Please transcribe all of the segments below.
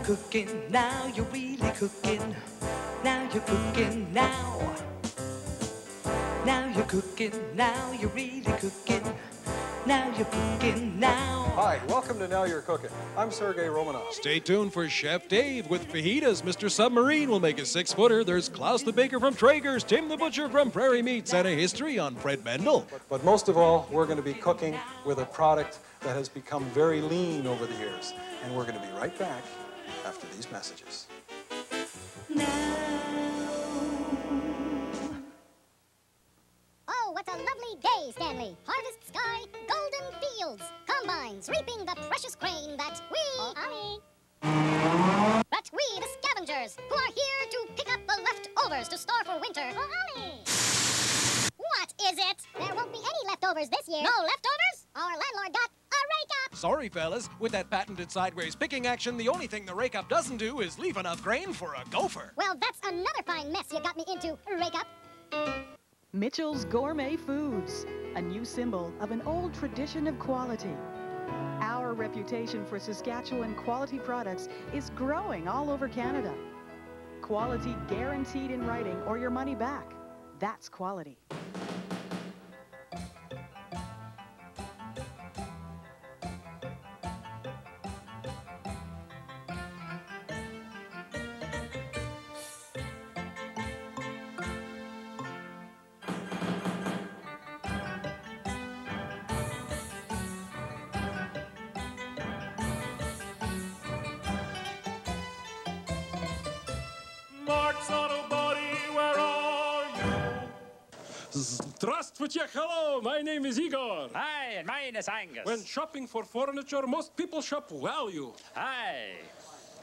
cooking, now you're really cooking. Now you're cooking now. Now you're cooking, now you're really cooking. Now you're cooking now. Hi, welcome to Now You're Cooking. I'm Sergei Romanoff. Stay tuned for Chef Dave with fajitas. Mr. Submarine will make a 6-footer. There's Klaus the Baker from Traeger's, Tim the Butcher from Prairie Meats, and a history on Fred Mendel. But most of all, we're going to be cooking with a product that has become very lean over the years. And we're going to be right back after these messages. Oh, what a lovely day, Stanley. Harvest sky, golden fields, combines reaping the precious grain that But we, the scavengers, who are here to pick up the leftovers to store for winter. What is it? There won't be any leftovers this year. No leftovers? Our landlord got a rake-up. Sorry, fellas. With that patented sideways picking action, the only thing the rake-up doesn't do is leave enough grain for a gopher. Well, that's another fine mess you got me into, rake-up. Mitchell's Gourmet Foods, a new symbol of an old tradition of quality. Our reputation for Saskatchewan quality products is growing all over Canada. Quality guaranteed in writing or your money back. That's quality. Mark's Auto Body, where are you? Здравствуйте, hello, my name is Igor. Hi, and mine is Angus. When shopping for furniture, most people shop value. Hi.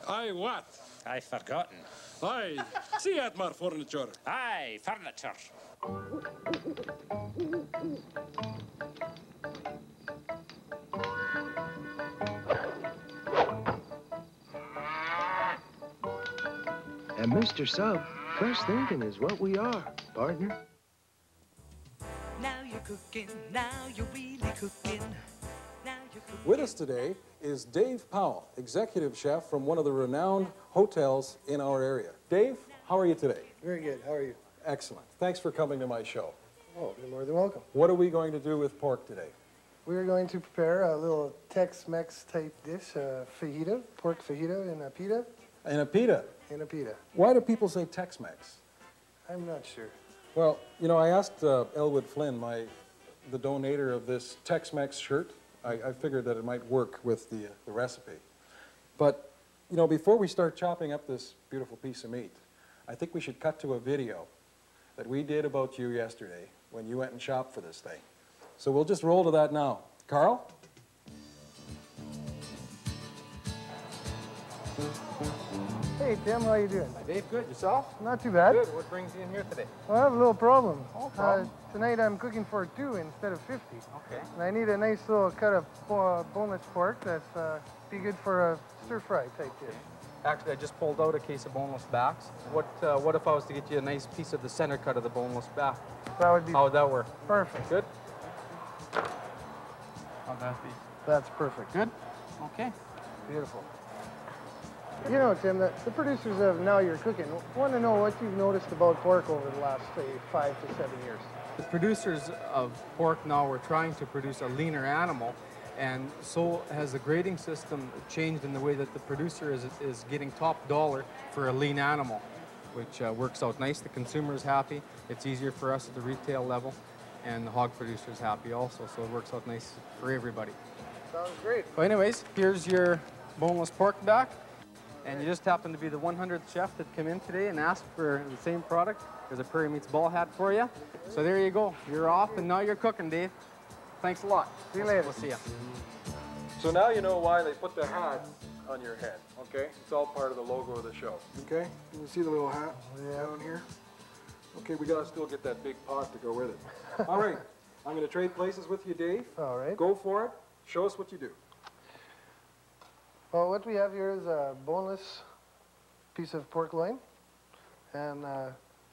I what? I've forgotten. I see at my furniture. Hi, furniture. And Mr. Sub, fresh thinking is what we are, partner. Now you're cooking, now you're really cooking. Now you're cooking. With us today is Dave Powell, executive chef from one of the renowned hotels in our area. Dave, how are you today? Very good. How are you? Excellent. Thanks for coming to my show. Oh, you're more than welcome. What are we going to do with pork today? We are going to prepare a little Tex-Mex type dish, fajita, pork fajita in a pita. In a pita. In a pita. Why do people say Tex-Mex? I'm not sure. Well, you know, I asked Elwood Flynn, the donator of this Tex-Mex shirt. I figured that it might work with the recipe. But, you know, before we start chopping up this beautiful piece of meat, I think we should cut to a video that we did about you yesterday when you went and shopped for this thing. So we'll just roll to that now. Carl? Hey, Tim, how you doing? Dave, good. Yourself? Not too bad. Good. What brings you in here today? Well, I have a little problem. Oh, problem? Tonight I'm cooking for 2 instead of 50. Okay. And I need a nice little cut of boneless pork that's be good for a stir-fry type dish. Actually, I just pulled out a case of boneless backs. What if I was to get you a nice piece of the center cut of the boneless back? That would be How would that work? perfect. Good? How'd that be? That's perfect. Good? Okay. Beautiful. You know, Tim, the producers of Now You're Cooking want to know what you've noticed about pork over the last, say, 5 to 7 years. The producers of pork now are trying to produce a leaner animal, and so has the grading system changed in the way that the producer is getting top dollar for a lean animal, which works out nice. The consumer is happy. It's easier for us at the retail level, and the hog producer is happy also, so it works out nice for everybody. Sounds great. Well, anyways, here's your boneless pork back. And you just happen to be the 100th chef that came in today and asked for the same product. There's a Prairie Meats ball hat for you. So there you go. You're off, and now you're cooking, Dave. Thanks a lot. See you later. We'll see you. So now you know why they put the hat on your head, okay? It's all part of the logo of the show, okay? You can see the little hat down here? Okay, we gotta still get that big pot to go with it. All right, I'm gonna trade places with you, Dave. All right. Go for it. Show us what you do. Well, what we have here is a boneless piece of pork loin, and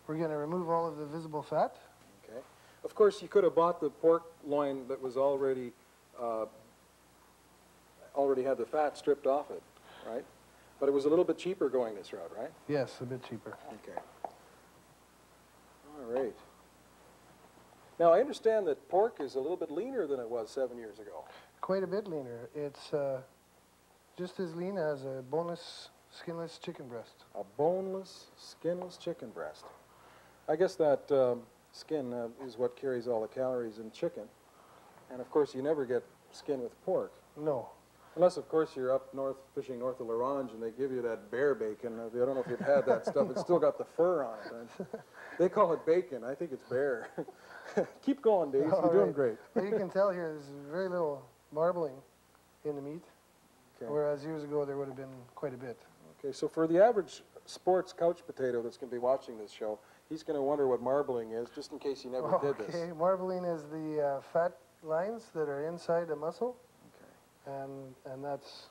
we're going to remove all of the visible fat. Okay. Of course, you could have bought the pork loin that was already had the fat stripped off it, right? But it was a little bit cheaper going this route, right? Yes, a bit cheaper. Okay. All right. Now, I understand that pork is a little bit leaner than it was 7 years ago. Quite a bit leaner. It's just as lean as a boneless, skinless chicken breast. A boneless, skinless chicken breast. I guess that skin is what carries all the calories in chicken. And, of course, you never get skin with pork. No. Unless, of course, you're up north, fishing north of La Ronge, and they give you that bear bacon. I don't know if you've had that stuff. It's still got the fur on it. They call it bacon. I think it's bear. Keep going, Dave. You're doing great. Well, you can tell here there's very little marbling in the meat, whereas years ago there would have been quite a bit. Okay, so for the average sports couch potato that's going to be watching this show, he's going to wonder what marbling is, just in case he never did this. Okay, marbling is the fat lines that are inside the muscle. And that's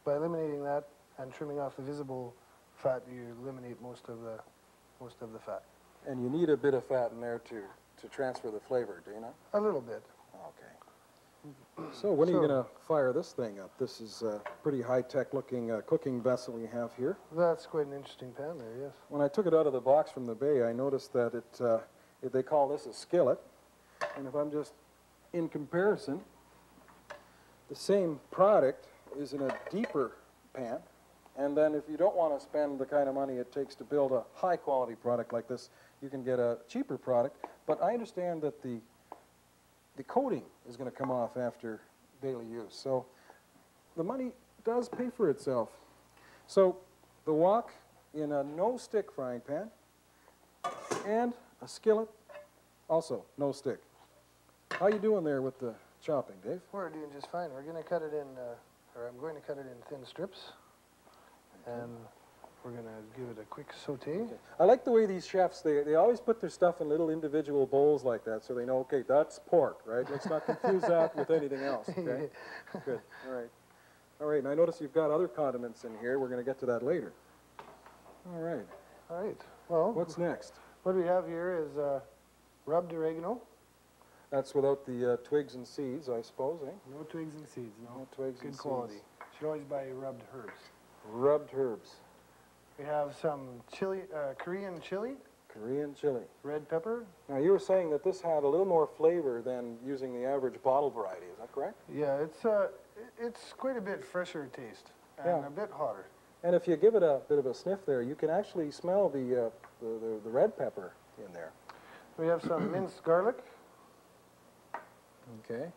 by eliminating that and trimming off the visible fat, you eliminate most of the fat. And you need a bit of fat in there to transfer the flavor, do you not? A little bit. Okay. So when are you going to fire this thing up? This is a pretty high-tech looking cooking vessel you have here. That's quite an interesting pan there, yes. When I took it out of the box from the bay, I noticed that they call this a skillet. And if I'm just in comparison, the same product is in a deeper pan, and then if you don't want to spend the kind of money it takes to build a high-quality product like this, you can get a cheaper product. But I understand that the coating is going to come off after daily use, so the money does pay for itself. So the wok in a no-stick frying pan and a skillet, also no stick. How you doing there with the chopping, Dave? We're doing just fine. We're going to cut it in, or I'm going to cut it in thin strips, and we're going to give it a quick saute. Okay. I like the way these chefs, they always put their stuff in little individual bowls like that, so they know, okay, that's pork, right? Let's not confuse that with anything else, okay? Good, all right. All right, and I notice you've got other condiments in here. We're going to get to that later. All right. All right. Well, what's next? What we have here is rubbed oregano. That's without the twigs and seeds, I suppose, eh? No twigs and seeds, no. No twigs and seeds. Good quality. Should always buy rubbed herbs. Rubbed herbs. We have some chili, Korean chili. Korean chili. Red pepper. Now, you were saying that this had a little more flavor than using the average bottle variety, is that correct? Yeah, it's quite a bit fresher taste and a bit hotter. And if you give it a bit of a sniff there, you can actually smell the red pepper in there. We have some minced garlic. Okay.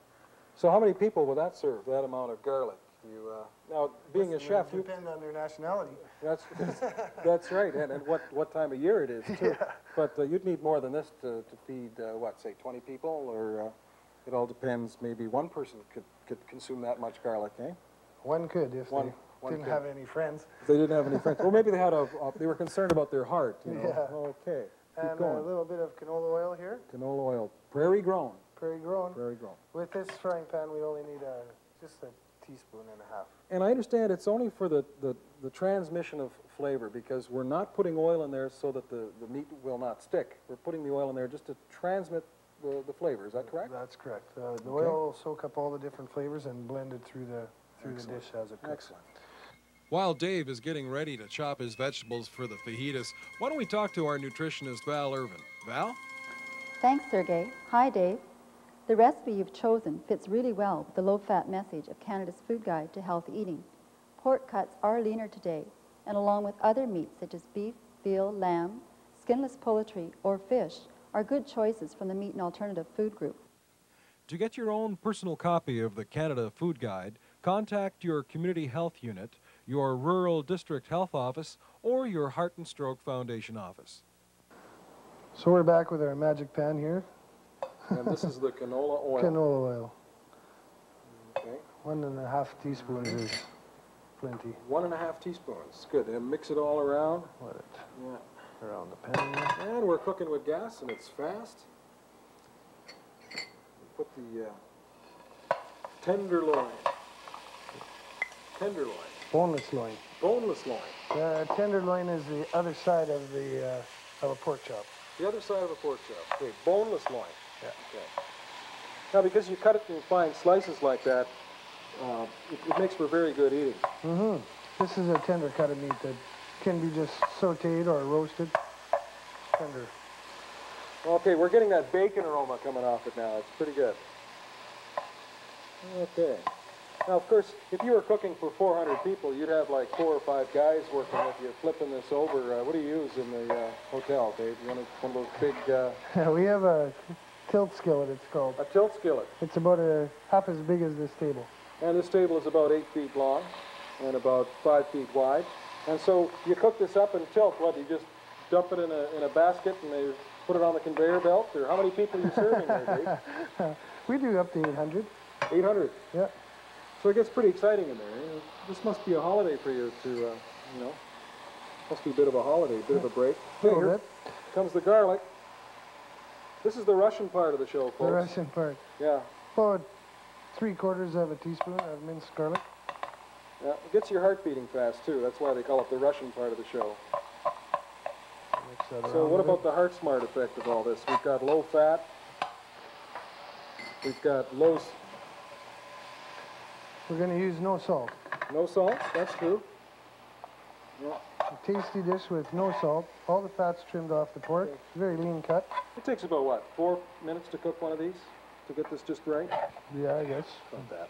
So how many people would that serve, that amount of garlic? You, now, being a chef, you... depend on their nationality. That's right, and what time of year it is, too. Yeah. But you'd need more than this to feed, what, say 20 people? Or it all depends. Maybe one person could consume that much garlic, eh? One could, if they didn't have any friends. If they didn't have any friends. Well, maybe they had they were concerned about their heart, you know. Yeah. Okay. Keep and going. A little bit of canola oil here. Canola oil. Prairie grown. Prairie grown. Prairie grown. With this frying pan, we only need just a teaspoon and a half. And I understand it's only for the transmission of flavor, because we're not putting oil in there so that the meat will not stick. We're putting the oil in there just to transmit the flavor. Is that correct? That's correct. The oil will soak up all the different flavors and blend it through the dish as it cooks. Excellent. While Dave is getting ready to chop his vegetables for the fajitas, why don't we talk to our nutritionist, Val Irvin. Val? Thanks, Sergei. Hi, Dave. The recipe you've chosen fits really well with the low-fat message of Canada's Food Guide to Healthy Eating. Pork cuts are leaner today, and along with other meats such as beef, veal, lamb, skinless poultry, or fish, are good choices from the Meat and Alternative Food Group. To get your own personal copy of the Canada Food Guide, contact your community health unit, your rural district health office, or your Heart and Stroke Foundation office. So we're back with our magic pan here. And this is the canola oil. Canola oil. Okay. 1.5 teaspoons is plenty. 1.5 teaspoons. Good. And mix it all around. Let it around the pan. And we're cooking with gas, and it's fast. Put the tenderloin. Tenderloin. Boneless loin. Boneless loin. Tenderloin is the other side of a pork chop. The other side of a pork chop. Okay, boneless loin. Yeah. Okay. Now, because you cut it in fine slices like that, it makes for very good eating. Mm-hmm. This is a tender cut of meat that can be just sautéed or roasted. Tender. Okay, we're getting that bacon aroma coming off it now. It's pretty good. Okay. Now, of course, if you were cooking for 400 people, you'd have like 4 or 5 guys working with you, flipping this over. What do you use in the hotel, Dave? You want one of those big... We have a tilt skillet, it's called. A tilt skillet. It's about half as big as this table. And this table is about 8 feet long and about 5 feet wide. And so you cook this up and tilt. What, you just dump it in a basket and they put it on the conveyor belt? Or how many people are you serving there, Dave? We do up to 800. 800? Yeah. So it gets pretty exciting in there. This must be a holiday for you to, you know, must be a bit of a holiday, a bit of a break. Little Here bit. comes the garlic. This is the Russian part of the show, folks. The Russian part. Yeah. About 3/4 of a teaspoon of minced garlic. Yeah, it gets your heart beating fast, too. That's why they call it the Russian part of the show. Mix that So around what a about bit. the heart smart effect of all this? We've got low fat. We've got low... We're going to use no salt. No salt? That's true. Yeah. A tasty dish with no salt. All the fat's trimmed off the pork. Okay. Very lean cut. It takes about, what, 4 minutes to cook one of these? To get this just right? Yeah, I guess. Not bad.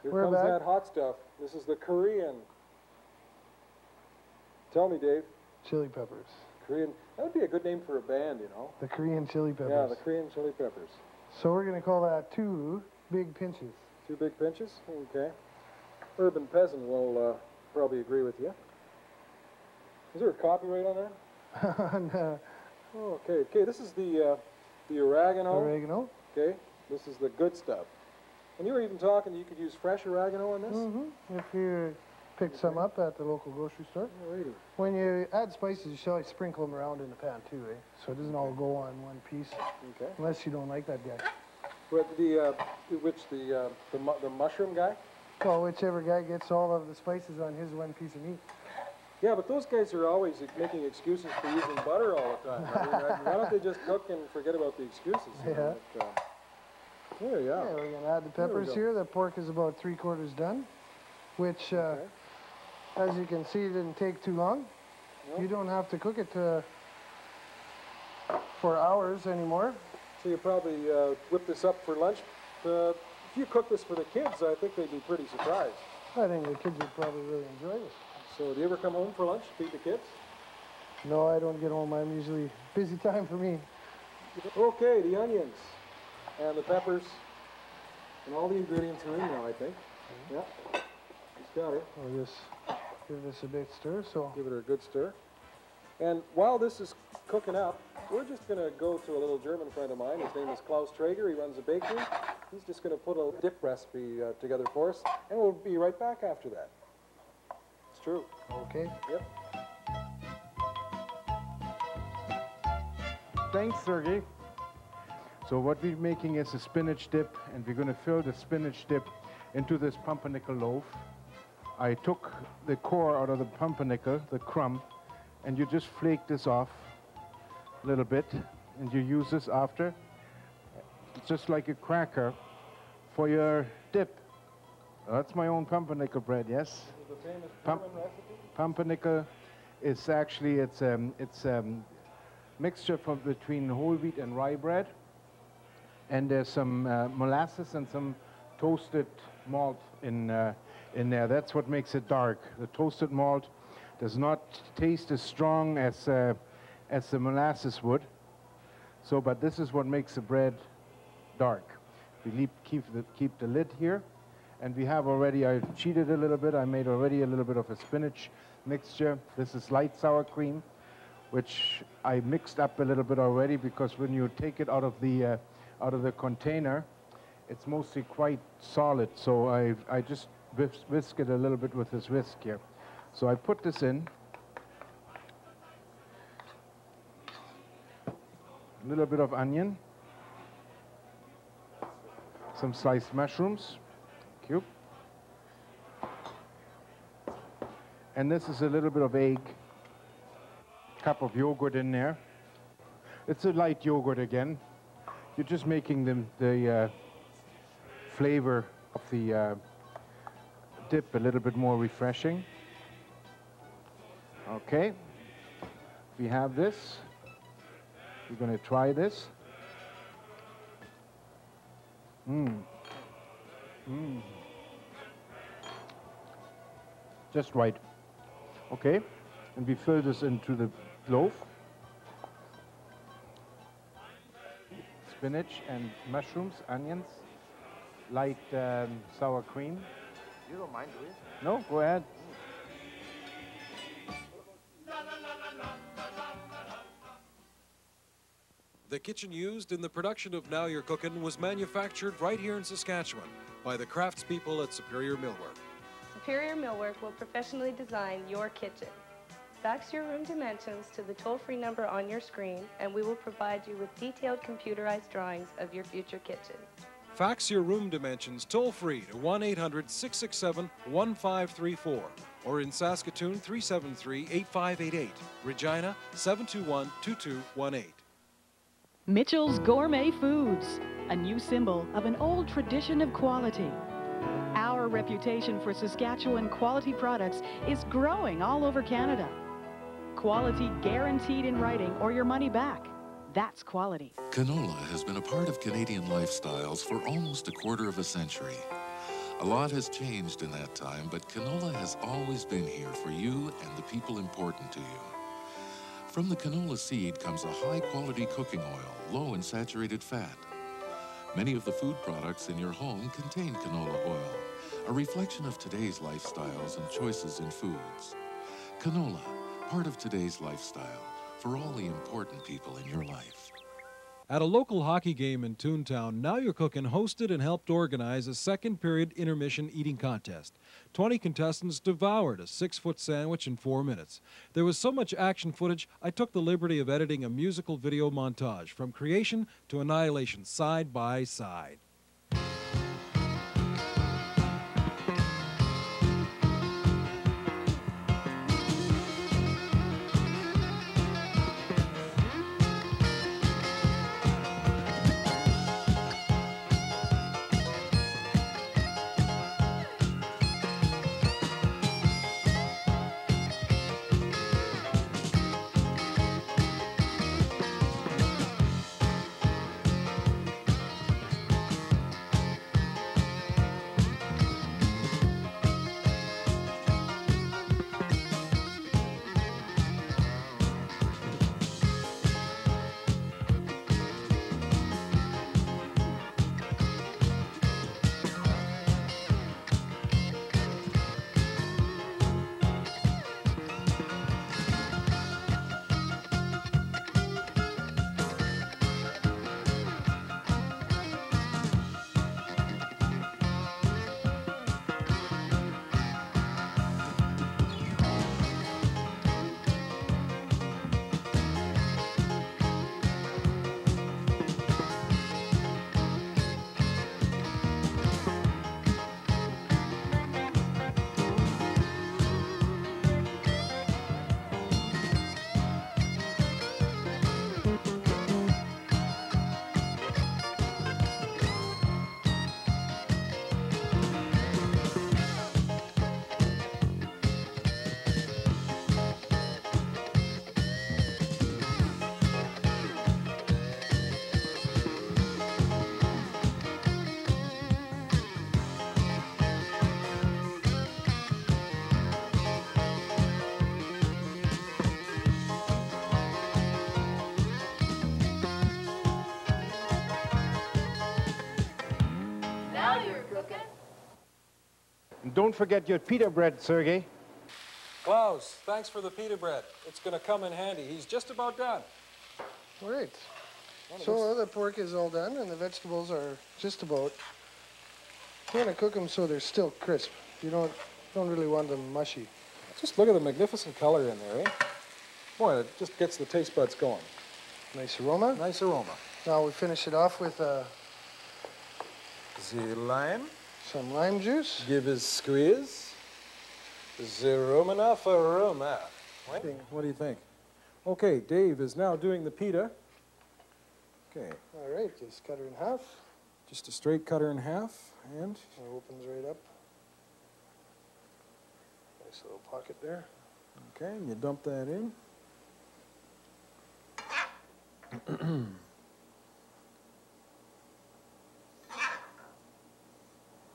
Here We're comes back. that hot stuff. This is the Korean. Tell me, Dave. Chili peppers. Korean. That would be a good name for a band, you know. The Korean chili peppers. Yeah, the Korean chili peppers. So we're going to call that 2 big pinches. 2 big pinches? Okay. Urban peasant will probably agree with you. Is there a copyright on that? And, Oh, okay. This is the oregano. oregano. Okay. This is the good stuff. And you were even talking, you could use fresh oregano on this? Mm-hmm. If you pick some up at the local grocery store. Alrighty. When you add spices, you should always sprinkle them around in the pan too, eh? So it doesn't all go on one piece. Okay. Unless you don't like that guy. But the mushroom guy? Well, whichever guy gets all of the spices on his one piece of meat. Yeah, but those guys are always making excuses for using butter all the time. I mean, why don't they just cook and forget about the excuses? You know, but, there you Yeah, are. we're going to add the There we peppers go. here. The pork is about 3/4 done, which, Okay. as you can see, didn't take too long. No. You don't have to cook it for hours anymore. So you probably whip this up for lunch. If you cook this for the kids, I think they'd be pretty surprised. I think the kids would probably really enjoy this. So do you ever come home for lunch, feed the kids? No, I don't get home. I'm usually busy time for me. Okay, the onions and the peppers and all the ingredients are in now, I think. Yeah, he's got it. We'll just give this a bit stir. So Give it a good stir. And while this is cooking up, we're just going to go to a little German friend of mine. His name is Klaus Traeger. He runs a bakery. He's just going to put a dip recipe together for us, and we'll be right back after that. It's true. okay. Yep. Thanks, Sergei. So what we're making is a spinach dip, and we're going to fill the spinach dip into this pumpernickel loaf. I took the core out of the pumpernickel, the crumb, and you just flake this off a little bit, and you use this after. It's just like a cracker for your dip. That's my own pumpernickel bread, yes? Is it the famous German recipe? Pumpernickel is actually, it's mixture between whole wheat and rye bread. And there's some molasses and some toasted malt in there. That's what makes it dark. The toasted malt does not taste as strong as the molasses would. So, but this is what makes the bread dark. We keep the lid here. And we have already, I cheated a little bit. I made already a little bit of a spinach mixture. This is light sour cream, which I mixed up a little bit already, because when you take it out of the container, it's mostly quite solid. So I just whisk it a little bit with this whisk here. So I put this in. A little bit of onion. Some sliced mushrooms. Cube. And this is a little bit of egg. Cup of yogurt in there. It's a light yogurt again. You're just making the flavor of the dip, a little bit more refreshing. Okay, we have this. We're going to try this. Just right. Okay, and we fill this into the loaf. Spinach and mushrooms, onions, light sour cream. You don't mind, do you? No, go ahead. The kitchen used in the production of Now You're Cookin' was manufactured right here in Saskatchewan by the craftspeople at Superior Millwork. Superior Millwork will professionally design your kitchen. Fax your room dimensions to the toll-free number on your screen, and we will provide you with detailed computerized drawings of your future kitchen. Fax your room dimensions toll-free to 1-800-667-1534 or in Saskatoon 373-8588, Regina 721-2218. Mitchell's Gourmet Foods, a new symbol of an old tradition of quality. Our reputation for Saskatchewan quality products is growing all over Canada. Quality guaranteed in writing or your money back. That's quality. Canola has been a part of Canadian lifestyles for almost a quarter of a century. A lot has changed in that time, but canola has always been here for you and the people important to you. From the canola seed comes a high-quality cooking oil, low in saturated fat. Many of the food products in your home contain canola oil, a reflection of today's lifestyles and choices in foods. Canola, part of today's lifestyle for all the important people in your life. At a local hockey game in Toontown, Now You're Cookin' hosted and helped organize a second-period intermission eating contest. 20 contestants devoured a 6-foot sandwich in 4 minutes. There was so much action footage, I took the liberty of editing a musical video montage from creation to annihilation, side by side. And don't forget your pita bread, Sergei. Klaus, thanks for the pita bread. It's going to come in handy. He's just about done. All right. So the pork is all done, and the vegetables are just about. You want to cook them so they're still crisp. You don't really want them mushy. Just look at the magnificent color in there, eh? Boy, it just gets the taste buds going. Nice aroma. Nice aroma. Now we finish it off with the lime. Some lime juice. Give us squeeze. The Romanoff aroma. What do you think? Okay, Dave is now doing the pita. Okay. All right, just cut her in half. Just a straight cutter in half, and it opens right up. Nice little pocket there. Okay, and you dump that in.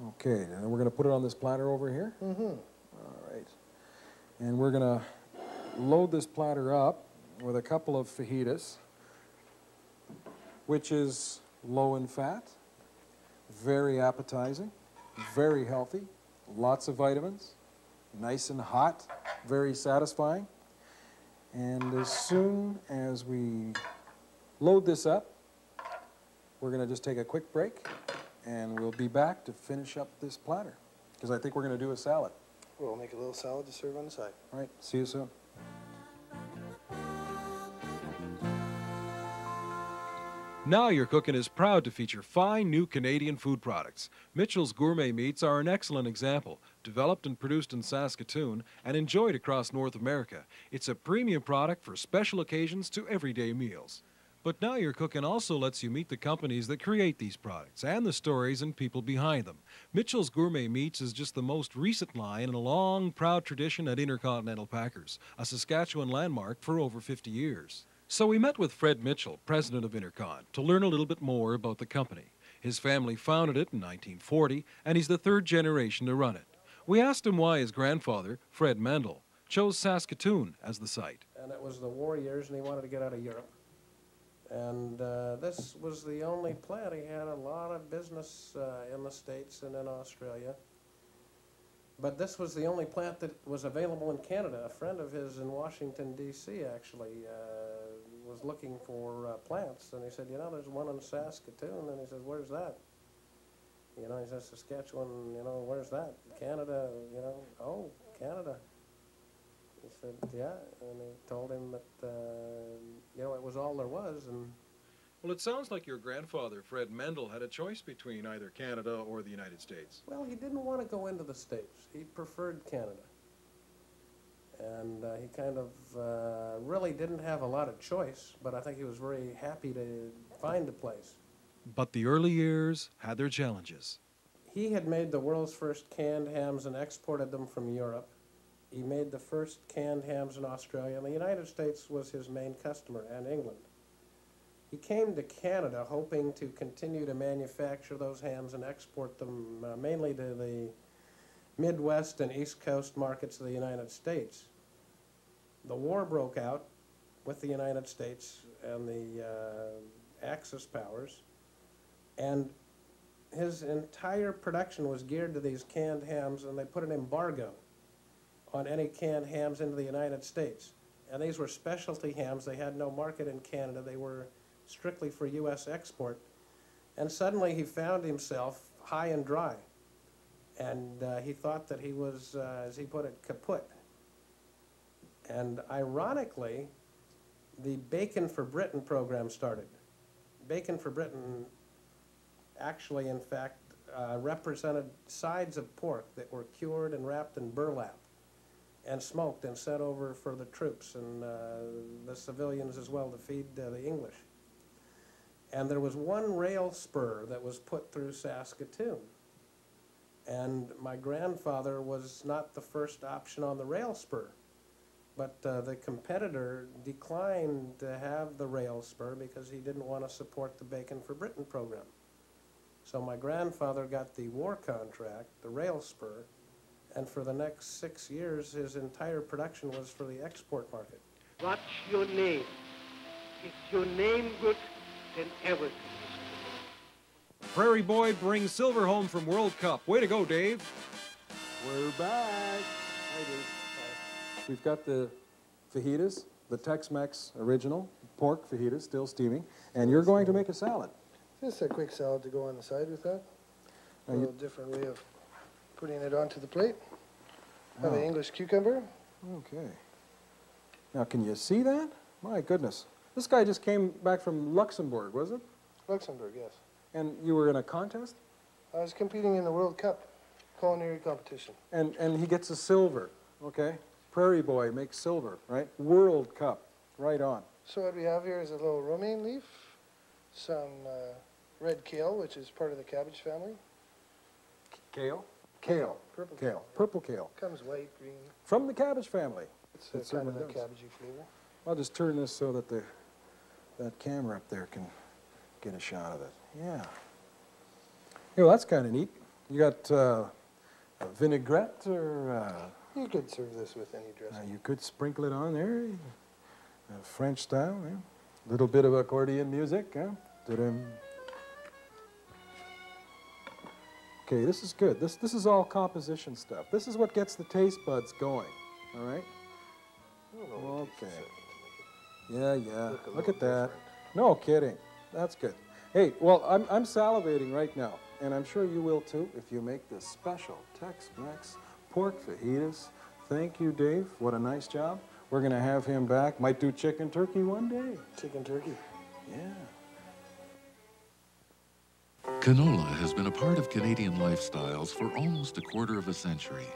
Okay, now we're going to put it on this platter over here. Mm-hmm. All right. And we're going to load this platter up with a couple of fajitas, which is low in fat, very appetizing, very healthy, lots of vitamins, nice and hot, very satisfying. And as soon as we load this up, we're going to just take a quick break, and we'll be back to finish up this platter, because I think we're going to do a salad. We'll make a little salad to serve on the side. All right, see you soon. Now You're Cookin' is proud to feature fine new Canadian food products. Mitchell's Gourmet Meats are an excellent example. Developed and produced in Saskatoon and enjoyed across North America, it's a premium product for special occasions to everyday meals. But Now You're Cookin' also lets you meet the companies that create these products and the stories and people behind them. Mitchell's Gourmet Meats is just the most recent line in a long, proud tradition at Intercontinental Packers, a Saskatchewan landmark for over 50 years. So we met with Fred Mitchell, president of Intercon, to learn a little bit more about the company. His family founded it in 1940, and he's the third generation to run it. We asked him why his grandfather, Fred Mendel, chose Saskatoon as the site. And it was the war years, and he wanted to get out of Europe. And this was the only plant. He had a lot of business in the States and in Australia. But this was the only plant that was available in Canada. A friend of his in Washington, D.C. actually was looking for plants. And he said, you know, there's one in Saskatoon. And he says, where's that? You know, he says, Saskatchewan, you know, where's that? Canada, you know, oh, Canada. He said, yeah, and he told him that, you know, it was all there was. And Well, it sounds like your grandfather, Fred Mendel, had a choice between either Canada or the United States. well, he didn't want to go into the States. He preferred Canada. And he kind of really didn't have a lot of choice, but I think he was very happy to find a place. But the early years had their challenges. He had made the world's first canned hams and exported them from Europe. He made the first canned hams in Australia, and the United States was his main customer, and England. He came to Canada hoping to continue to manufacture those hams and export them mainly to the Midwest and East Coast markets of the United States. The war broke out with the United States and the Axis powers, and his entire production was geared to these canned hams, and they put an embargo on any canned hams into the United States. And these were specialty hams. They had no market in Canada. They were strictly for U.S. export. And suddenly he found himself high and dry. And he thought that he was, as he put it, kaput. And ironically, the Bacon for Britain program started. Bacon for Britain actually, in fact, represented sides of pork that were cured and wrapped in burlap and smoked and sent over for the troops and the civilians as well to feed the English. And there was one rail spur that was put through Saskatoon. And my grandfather was not the first option on the rail spur. But the competitor declined to have the rail spur because he didn't want to support the Bacon for Britain program. So my grandfather got the war contract, the rail spur, and for the next 6 years, his entire production was for the export market. What's your name? Is your name good, then everything. Prairie Boy brings silver home from World Cup. Way to go, Dave. We're back. Hi, Dave. We've got the fajitas, the Tex-Mex original pork fajitas, still steaming, and you're going to make a salad. Just a quick salad to go on the side with that. A little different way of putting it onto the plate. Have an English cucumber. Okay. Now, can you see that? My goodness. This guy just came back from Luxembourg, was it? Luxembourg, yes. And you were in a contest? I was competing in the World Cup culinary competition. And he gets a silver, okay? Prairie Boy makes silver, right? World Cup, right on. So what we have here is a little romaine leaf, some red kale, which is part of the cabbage family. Kale? Kale. Purple kale. Purple kale. Comes white, green. From the cabbage family. It's It kind of certainly a does. cabbagey flavor. I'll just turn this so that that camera up there can get a shot of it. Yeah. Yeah, well, that's kind of neat. You got a vinaigrette or... You could serve this with any dressing. you could sprinkle it on there. French style, yeah. Little bit of accordion music, huh? Da-dum. Okay, this is good. This is all composition stuff. This is what gets the taste buds going, all right? Okay. Yeah. Look at that. No kidding. That's good. Hey, well, I'm salivating right now, and I'm sure you will too if you make this special Tex-Mex pork fajitas. Thank you, Dave. What a nice job. We're going to have him back. Might do chicken turkey one day. Chicken turkey. Yeah. Canola has been a part of Canadian lifestyles for almost a quarter of a century.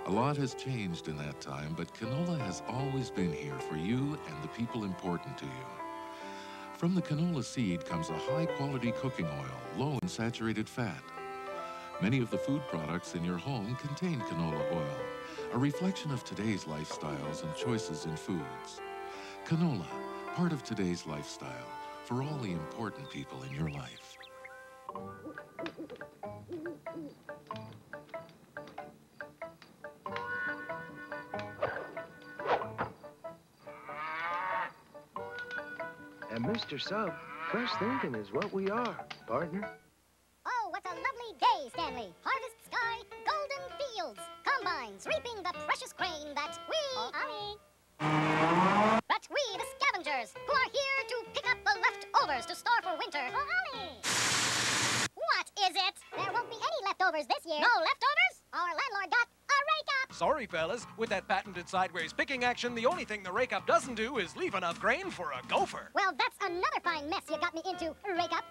A lot has changed in that time, but canola has always been here for you and the people important to you. From the canola seed comes a high-quality cooking oil, low in saturated fat. Many of the food products in your home contain canola oil, a reflection of today's lifestyles and choices in foods. Canola, part of today's lifestyle for all the important people in your life. And Mr. Sub, fresh thinking is what we are, partner. Oh, what a lovely day, Stanley. Harvest sky, golden fields, combines reaping the precious grain that we... But we, the scavengers, who are here to pick up the leftovers to store for winter. What is it? There won't be any leftovers this year. No leftovers? Our landlord got a rake-up. Sorry, fellas. With that patented sideways picking action, the only thing the rake-up doesn't do is leave enough grain for a gopher. Well, that's another fine mess you got me into, rake-up.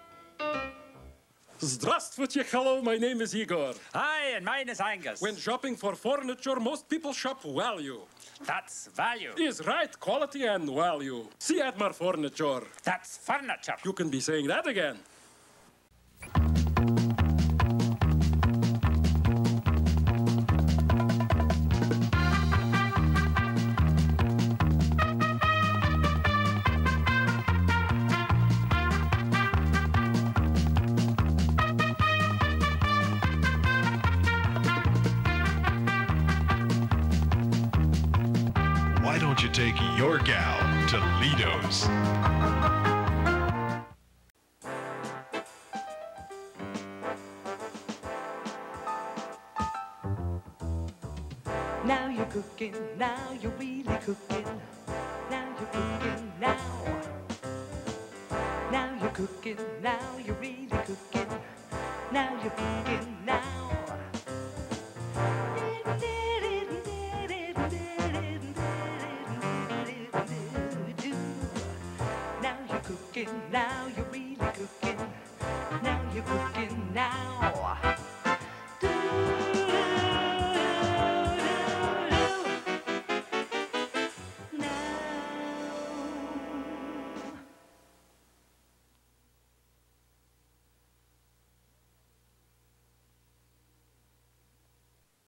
Здравствуйте, hello, my name is Igor. Hi, and mine is Angus. When shopping for furniture, most people shop value. That's value. Is right quality and value. See Admar Furniture. That's furniture. You can be saying that again. Why don't you take your gal to Lido's? Now you're cooking, now you're really cooking. Now you're cooking, now. Now you're cooking, now you're really cooking. Now you're cooking, now.